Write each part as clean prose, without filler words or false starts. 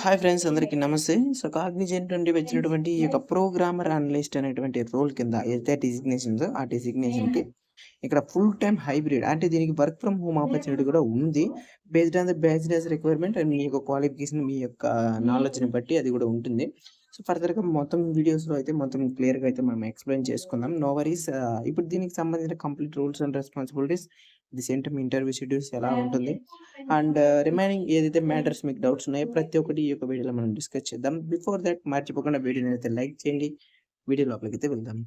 Hi friends, అందరికీ నమస్తే. So Cognizant నుండి వచ్చినటువంటి ఈ యొక్క ప్రోగ్రామర్ అనలిస్ట్ అనేటువంటి రోల్ కింద ఏదైతే డిజిగ్నేషన్ ఉందో ఆ డిజిగ్నేషన్కి ఇక్కడ ఫుల్ టైమ్ హైబ్రిడ్ అంటే దీనికి వర్క్ ఫ్రమ్ హోమ్ ఆపర్చునిటీ కూడా ఉంది. Based on the bachelor's requirement and మీ యొక్క క్వాలిఫికేషన్, మీ యొక్క నాలెడ్జ్ని బట్టి అది కూడా ఉంటుంది. సో ఫర్దర్గా మొత్తం వీడియోస్లో అయితే మొత్తం క్లియర్గా అయితే మనం ఎక్స్ప్లెయిన్ చేసుకుందాం. No worries. ఇప్పుడు దీనికి సంబంధించిన complete rules and responsibilities, the same time interview schedules ఎలా ఉంటుంది అండ్ రిమైనింగ్ ఏదైతే మ్యాటర్స్ మీకు డౌట్స్ ఉన్నాయో ప్రతి ఒక్కటి ఈ యొక్క వీడియోలో మనం డిస్కస్ చేద్దాం. బిఫోర్ దట్ మర్చిపోకుండా వీడియోని అయితే లైక్ చేయండి. వీడియో లోపలికి అయితే వెళ్దాం.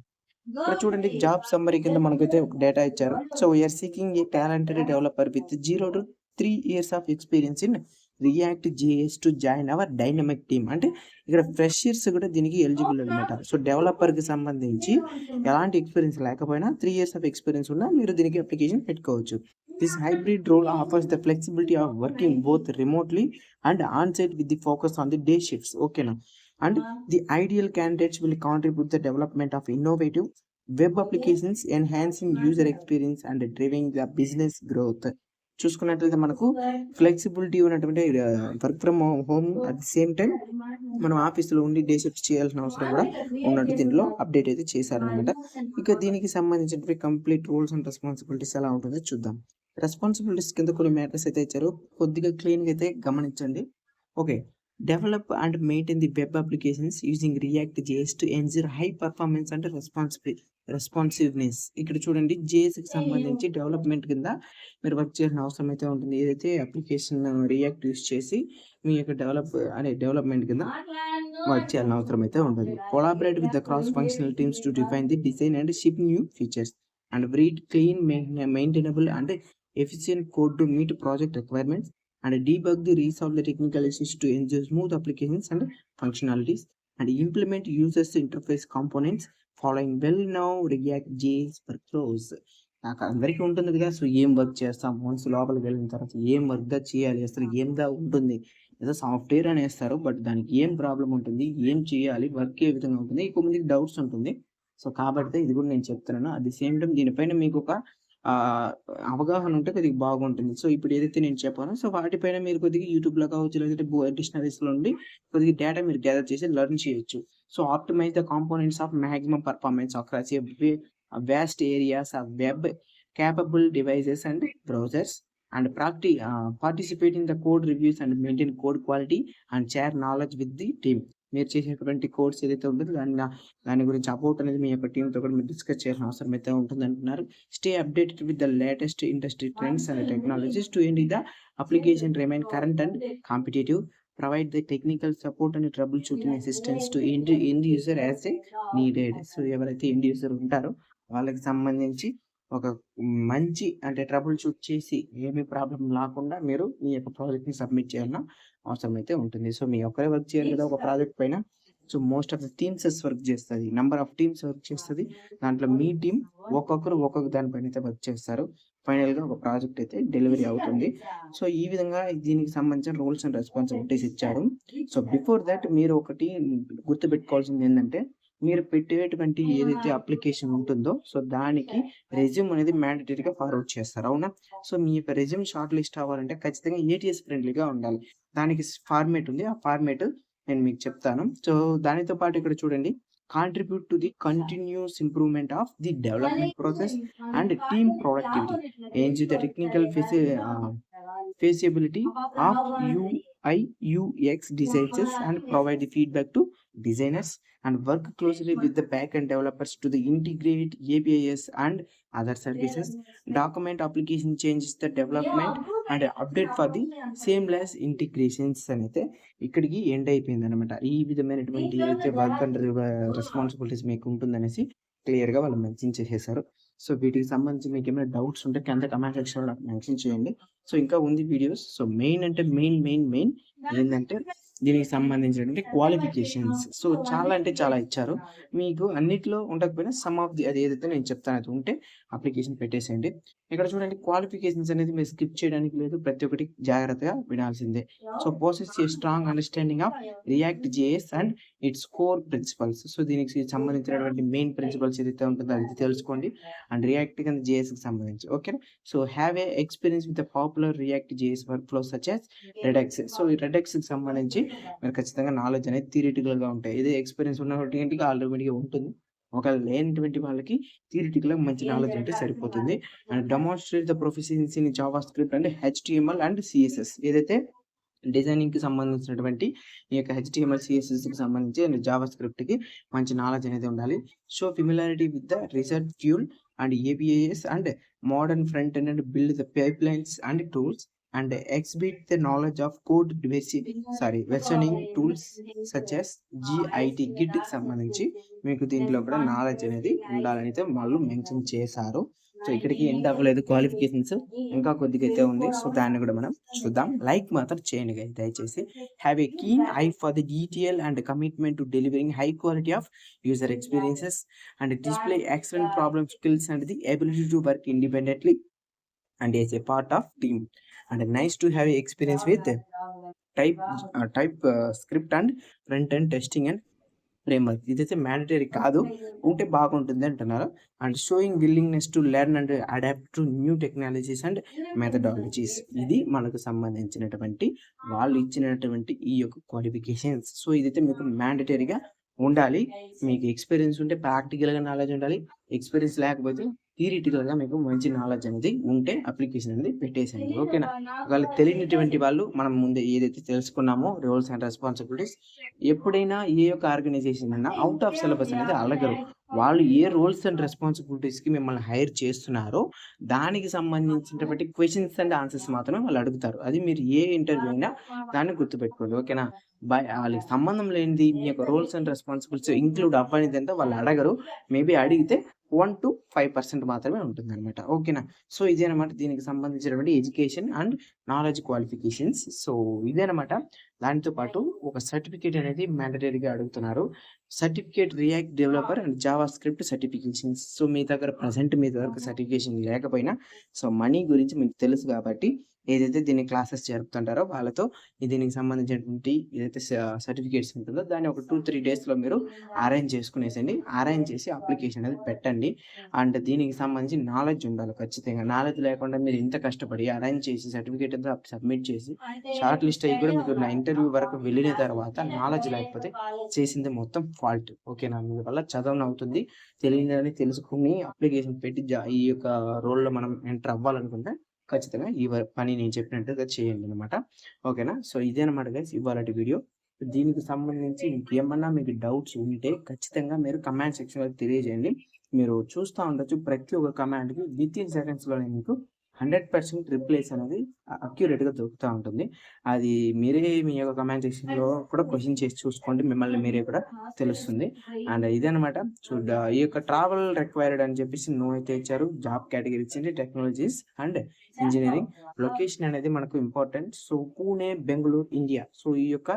ఇక్కడ చూడండి, జాబ్ సమ్మరీ కింద మనకైతే ఒక డేటా ఇచ్చారు. So we are seeking a talented developer with 0 to 3 years of experience in React JS to join our dynamic team. అంటే ఇక్కడ ఫ్రెషర్స్ కూడా దీనికి ఎలిజిబుల్ అనమాట. సో డెవలపర్కి సంబంధించి ఎలాంటి ఎక్స్పీరియన్స్ లేకపోయినా 3 years ఆఫ్ ఎక్స్పీరియన్స్ ఉన్నా మీరు దీనికి అప్లికేషన్ పెట్టుకోవచ్చు. This hybrid role offers the flexibility of working both remotely and on-site with the focus on the day shifts. Okay now. And the ideal candidates will contribute the development of innovative web applications, enhancing user experience and driving the business growth. చూసుకున్నట్లయితే మనకు flexibility ఉన్నటువంటి work from home, at the same time మనం ఆఫీస్లో ఉండి day shift చేయాల్సిన అవసరం కూడా ఉన్నట్టు దీనిలో అప్డేట్ అయితే చేశారనమాట. ఇక దీనికి సంబంధించినటువంటి కంప్లీట్ రూల్స్ అండ్ రెస్పాన్సిబిలిటీస్ ఎలా ఉంటుందో చూద్దాం. రెస్పాన్సిబిలిటీస్ కింద కొన్ని మ్యాటర్స్ అయితే ఇచ్చారు, కొద్దిగా క్లీన్గా అయితే గమనించండి. Okay. Develop and maintain the web applications using React JS to ensure high performance and responsiveness. ఇక్కడ చూడండి, జేఎస్కి సంబంధించి డెవలప్మెంట్ కింద మీరు వర్క్ చేసిన అవసరం అయితే ఉంటుంది. ఏదైతే అప్లికేషన్ రియాక్ట్ యూస్ చేసి మీ యొక్క డెవలప్మెంట్ కింద వర్క్ చేయాల్సిన అవసరం అయితే ఉంటుంది. Collaborate with the cross functional teams to define the design and ship new features and breed clean, maintainable and efficient code to meet project requirements and debug the resolve the technical issues to ensure smooth applications and functionalities and implement users interface components following well now React JS workflows. నాకు అందరికీ ఉంటుంది కదా, so ఏం work చేస్తాం, once లోపలికి వెళ్ళిన తర్వాత ఏం వర్క్గా చేయాలి, అసలు ఏందా ఉంటుంది, ఏదో సాఫ్ట్వేర్ అని వేస్తారు, బట్ దానికి ఏం ప్రాబ్లం ఉంటుంది, ఏం చేయాలి, వర్క్ ఏ విధంగా ఉంటుంది, ఎక్కువ మందికి డౌట్స్ ఉంటుంది. సో కాబట్టి ఇది కూడా నేను చెప్తున్నాను. అట్ ది సేమ్ టైం దీనిపైన మీకు ఒక అవగాహన ఉంటే కొద్దిగా బాగుంటుంది. సో ఇప్పుడు ఏదైతే నేను చెప్పానో సో వాటిపైన మీరు కొద్దిగా యూట్యూబ్లో కావచ్చు, లేదంటే డిక్షనరీస్లో నుండి కొద్దిగా డేటా మీరు గ్యాదర్ చేసి లెర్న్ చేయొచ్చు. So optimise the components of maximum performance across a vast areas of web capable devices and browsers and participate in the code reviews and maintain code quality and share knowledge with the team. మీరు చేసేటువంటి codes ఏదైతే ఉంటుందో దాని గురించి about అనేది మీ యొక్క టీంతో కూడా మీరు డిస్కస్ చేయాల్సిన అవసరం అయితే ఉంటుంది అంటున్నారు. Stay updated with the latest industry trends and technologies to end the application remain current and competitive. Provide the technical support and trouble shooting assistance to end user as a needed. So ఎవరైతే end user ఉంటారో వాళ్ళకి సంబంధించి ఒక మంచి అంటే trouble shoot చేసి ఏమీ problem లేకుండా మీరు మీ యొక్క ప్రాజెక్ట్ని సబ్మిట్ చేయాలన్న అవసరం అయితే ఉంటుంది. సో మీ ఒక్కరే వర్క్ చేయాలి కదా ఒక ప్రాజెక్ట్ పైన. So most of the teams work చేస్తుంది, నెంబర్ ఆఫ్ టీమ్స్ వర్క్ చేస్తుంది. దాంట్లో మీ టీం ఒక్కొక్కరు ఒక్కొక్క దానిపైన అయితే వర్క్ చేస్తారు. ఫైనల్గా ఒక ప్రాజెక్ట్ అయితే డెలివరీ అవుతుంది. సో ఈ విధంగా దీనికి సంబంధించిన రూల్స్ అండ్ రెస్పాన్సిబిలిటీస్ ఇచ్చారు. సో బిఫోర్ దట్ మీరు ఒకటి గుర్తుపెట్టుకోవాల్సింది ఏంటంటే, మీరు పెట్టేటువంటి ఏదైతే అప్లికేషన్ ఉంటుందో సో దానికి రెజ్యూమ్ అనేది మ్యాండేటరీగా ఫార్వర్డ్ చేస్తారు, అవునా? సో మీ యొక్క రెజ్యూమ్ షార్ట్ లిస్ట్ అవ్వాలంటే ఖచ్చితంగా ఏటీఎస్ ఫ్రెండ్లీగా ఉండాలి. దానికి ఫార్మేట్ ఉంది, ఆ ఫార్మేట్ నేను మీకు చెప్తాను. సో దానితో పాటు ఇక్కడ చూడండి, contribute to the continuous improvement of the development process and team productivity, Enz the technical feasibility of UI UX designs and provide the feedback to designers and work closely with the backend developers to the integrate APIs and other services, document application changes the development and update for the seamless integrations అనేది ఇక్కడికి end అయిపోయింది అనమాట. ఈ విధమైనటువంటి అయితే work and responsibilities మీకు ఉంటుందనేసి క్లియర్గా వాళ్ళు మెన్షన్ చేసేసారు. సో వీటికి సంబంధించి మీకు ఏమైనా డౌట్స్ ఉంటే కింద కమెంట్ సెక్షన్లో మెన్షన్ చేయండి. సో ఇంకా ఉంది వీడియోస్. సో మెయిన్ అంటే మెయిన్ ఏంటంటే దీనికి సంబంధించినటువంటి క్వాలిఫికేషన్స్. సో చాలా అంటే చాలా ఇచ్చారు. మీకు అన్నిట్లో ఉండకపోయినా సమ్ ఆఫ్ ది అది ఏదైతే నేను చెప్తాను అది ఉంటే అప్లికేషన్ పెట్టేసేయండి. ఇక్కడ చూడండి, క్వాలిఫికేషన్స్ అనేది మీరు స్కిప్ చేయడానికి లేదు, ప్రతి ఒక్కటి జాగ్రత్తగా వినాల్సిందే. So possess a strong understanding of React JS and its core principles. So దీనికి సంబంధించినటువంటి మెయిన్ ప్రిన్సిపల్స్ ఏదైతే ఉంటుందో అది తెలుసుకోండి. అండ్ రియాక్ట్ కింద జేఎస్కి సంబంధించి okay. So have a experience with the popular react JS work flow such as redex. So ఈ రెడెక్స్కి సంబంధించి మీరు ఖచ్చితంగా నాలెడ్జ్ అనేది థియరిటికల్గా ఉంటాయి. ఇది ఎక్స్పీరియన్స్ ఉన్నటువంటి ఆల్రెడీగా ఉంటుంది. ఒకవేళ లేనటువంటి వాళ్ళకి థియరిటికల్గా మంచి నాలెడ్జ్ ఉంటే సరిపోతుంది. And demonstrate the proficiency in Java script and HTML and CSS. ఏదైతే డిజైనింగ్కి సంబంధించినటువంటి ఈ యొక్క హెచ్టిఎంఎల్ సిఎస్ఎస్కి సంబంధించి అండ్ జావా స్క్రిప్ట్కి మంచి నాలెడ్జ్ అనేది ఉండాలి. Show familiarity with the RESTful and APIs and modern front end and build the pipelines and tools and exhibit the knowledge of code versioning tools such as GIT గిట్కి సంబంధించి మీకు దీంట్లో కూడా knowledge అనేది ఉండాలని అయితే వాళ్ళు మెన్షన్ చేశారు. సో ఇక్కడికి ఎండ్ అవ్వలేదు, క్వాలిఫికేషన్స్ ఇంకా కొద్దిగా అయితే ఉంది. సో దాన్ని కూడా మనం చూద్దాం. లైక్ మాత్రం చేయండి guys, దయచేసి. Have a keen I for the detail and commitment to delivering high quality of user experiences and display excellent problem skills and the ability to work independently and as a part of team. And nice to have experience with script and front end testing and framework. ఇదైతే mandatory కాదు, ఉంటే బాగుంటుంది అంటున్నారు. And showing willingness to learn and adapt to new technologies and methodologies. ఇది మనకు సంబంధించినటువంటి వాళ్ళు ఇచ్చినటువంటి ఈ యొక్క క్వాలిఫికేషన్స్. సో ఇదైతే మీకు మ్యాండటరీగా ఉండాలి. మీకు ఎక్స్పీరియన్స్ ఉంటే ప్రాక్టికల్గా నాలెడ్జ్ ఉండాలి. ఎక్స్పీరియన్స్ లేకపోతే థియరిటికల్గా మీకు మంచి నాలెడ్జ్ అనేది ఉంటే అప్లికేషన్ అనేది పెట్టేసేయండి. ఓకేనా? ఒకవేళ తెలియనటువంటి వాళ్ళు మనం ముందే ఏదైతే తెలుసుకున్నామో రోల్స్ అండ్ రెస్పాన్సిబిలిటీస్, ఎప్పుడైనా ఏ యొక్క ఆర్గనైజేషన్ అయినా అవుట్ ఆఫ్ సిలబస్ అనేది అడగరు. వాళ్ళు ఏ రోల్స్ అండ్ రెస్పాన్సిబిలిటీస్కి మిమ్మల్ని హైర్ చేస్తున్నారో దానికి సంబంధించినటువంటి క్వశ్చన్స్ అండ్ ఆన్సర్స్ మాత్రమే వాళ్ళు అడుగుతారు. అది మీరు ఏ ఇంటర్వ్యూ అయినా దాన్ని గుర్తుపెట్టుకోండి. ఓకేనా? వాళ్ళకి సంబంధం లేనిది మీ యొక్క రోల్స్ అండ్ రెస్పాన్సిబిలిటీస్ ఇంక్లూడ్ అవ్వనిది అంతా వాళ్ళు అడగరు. మేబీ అడిగితే 1 to 5% మాత్రమే ఉంటుంది అనమాట. ఓకేనా? సో ఇదేనమాట దీనికి సంబంధించినటువంటి education and knowledge qualifications. So ఇదేనమాట. దానితో పాటు ఒక సర్టిఫికేట్ అనేది మ్యాండటరీగా అడుగుతున్నారు. Certificate React developer and JavaScript certifications. So మీ దగ్గర ప్రజెంట్ మీ దగ్గర సర్టిఫికేషన్ లేకపోయినా సో మనీ గురించి మీకు తెలుసు కాబట్టి ఏదైతే దీన్ని క్లాసెస్ జరుపుతుంటారో వాళ్ళతో దీనికి సంబంధించినటువంటి ఏదైతే సర్టిఫికేట్స్ ఉంటుందో దాన్ని ఒక 2-3 డేస్లో మీరు అరేంజ్ చేసుకునేసండి. అరేంజ్ చేసి అప్లికేషన్ అనేది పెట్టండి. అండ్ దీనికి సంబంధించి నాలెడ్జ్ ఉండాలి ఖచ్చితంగా. నాలెడ్జ్ లేకుండా మీరు ఇంత కష్టపడి అరేంజ్ చేసి సర్టిఫికేట్ అంతా సబ్మిట్ చేసి షార్ట్ లిస్ట్ అయ్యి కూడా మీకు ఇంటర్వ్యూ వరకు వెళ్ళిన తర్వాత నాలెడ్జ్ లేకపోతే చేసింది మొత్తం ఫాల్ట్. ఓకేనా? మీ వల్ల చదవని అవుతుంది. తెలియదని తెలుసుకుని అప్లికేషన్ పెట్టి ఈ యొక్క రోల్లో మనం ఎంటర్ అవ్వాలనుకుంటే ఖచ్చితంగా ఈ పని నేను చెప్పినట్టుగా చేయండి అనమాట. ఓకేనా? సో ఇదేనమాట గైస్ ఇవాళటి వీడియో. దీనికి సంబంధించి ఇంకేమన్నా మీకు డౌట్స్ ఉంటే ఖచ్చితంగా మీరు కమెంట్ సెక్షన్లో తెలియజేయండి. మీరు చూస్తూ ఉండొచ్చు ప్రతి ఒక్క కమెంట్కి వితిన్ సెకండ్స్లోనే మీకు 100% రిప్లైస్ అనేది అక్యురేట్గా దొరుకుతూ ఉంటుంది. అది మీరే మీ యొక్క కమెంట్ సెక్షన్లో కూడా క్వశ్చన్ చేసి చూసుకోండి, మిమ్మల్ని మీరే కూడా తెలుస్తుంది. అండ్ ఇదనమాట. సో ఈ యొక్క ట్రావెల్ రిక్వైర్డ్ అని చెప్పేసి నో అయితే ఇచ్చారు. జాబ్ కేటగిరీ ఇచ్చింది టెక్నాలజీస్ అండ్ ఇంజనీరింగ్. లొకేషన్ అనేది మనకు important. So Pune, Bengaluru, India. So ఈ యొక్క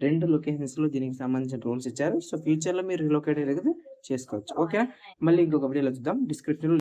2 లొకేషన్స్లో దీనికి సంబంధించిన రోల్స్ ఇచ్చారు. సో ఫ్యూచర్లో మీరు రిలోకేట్ అయితే చేసుకోవచ్చు. ఓకే, మళ్ళీ ఇంకొక వీడియోలో చూద్దాం. డిస్క్రిప్షన్లో